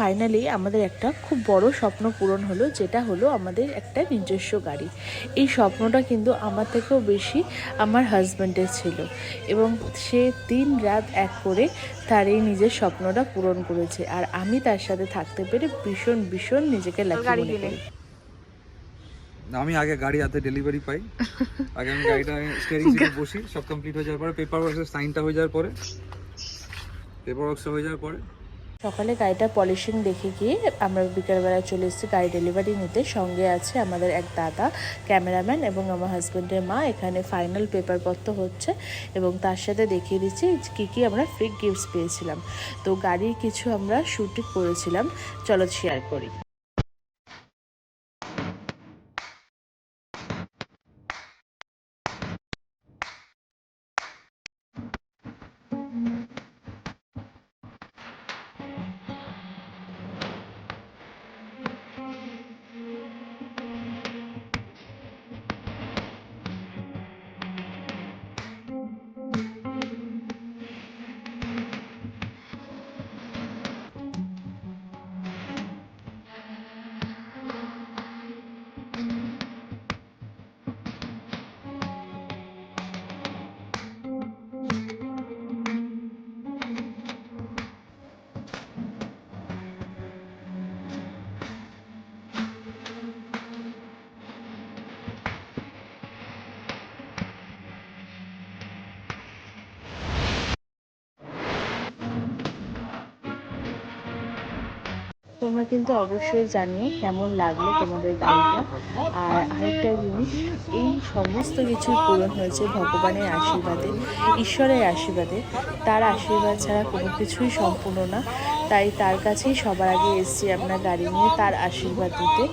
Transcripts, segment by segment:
Finally আমাদের একটা খুব বড় স্বপ্ন পূরণ হলো, যেটা হলো আমাদের একটা নিজস্ব গাড়ি। এই স্বপ্নটা কিন্তু আমার থেকেও বেশি আমার হাজব্যান্ডের ছিল, এবং সে দিন রাত এক করে তার এই নিজের স্বপ্নটা পূরণ করেছে। আর আমি তার সাথে থাকতে পেরে ভীষণ ভীষণ নিজেকে লাকি মনে করি। আমি আগে গাড়ি হাতে ডেলিভারি পাই, আগে আমি গাড়িটা স্টিয়ারিং সিটে বসি, সব কমপ্লিট হয়ে যাওয়ার পরে পেপার ওয়ার্কসের সাইনটা হয়ে যাওয়ার পরে সকালে গাড়িটা পলিশিং দেখে গিয়ে আমরা বিকেলবেলা চলে এসেছি গাড়ি ডেলিভারি নিতে। সঙ্গে আছে আমাদের এক দাদা ক্যামেরাম্যান এবং আমার হাজব্যান্ডের মা। এখানে ফাইনাল পেপারপত্র হচ্ছে এবং তার সাথে দেখিয়ে দিচ্ছি কী কী আমরা ফ্রি গিফটস পেয়েছিলাম। তো গাড়ির কিছু আমরা শুটিং করেছিলাম, চলো শেয়ার করি। তোমরা কিন্তু অবশ্যই জানিও কেমন লাগলো তোমাদের গাড়িটা। আর আরেকটা জিনিস, এই সমস্ত কিছু পূরণ হয়েছে ভগবানের আশীর্বাদে, ঈশ্বরের আশীর্বাদে। তার আশীর্বাদ ছাড়া কোনো কিছুই সম্পূর্ণ না। তাই তার কাছেই সবার আগে এসেছি আমরা গাড়ি নিয়ে তার আশীর্বাদ দিতে,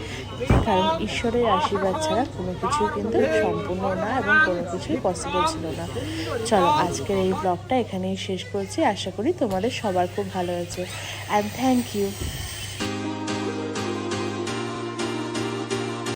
কারণ ঈশ্বরের আশীর্বাদ ছাড়া কোনো কিছুই কিন্তু সম্পূর্ণ না এবং কোনো কিছুই পসিবল ছিল না। চলো আজকের এই ব্লগটা এখানেই শেষ করছি। আশা করি তোমাদের সবার খুব ভালো হয়েছে। And thank you.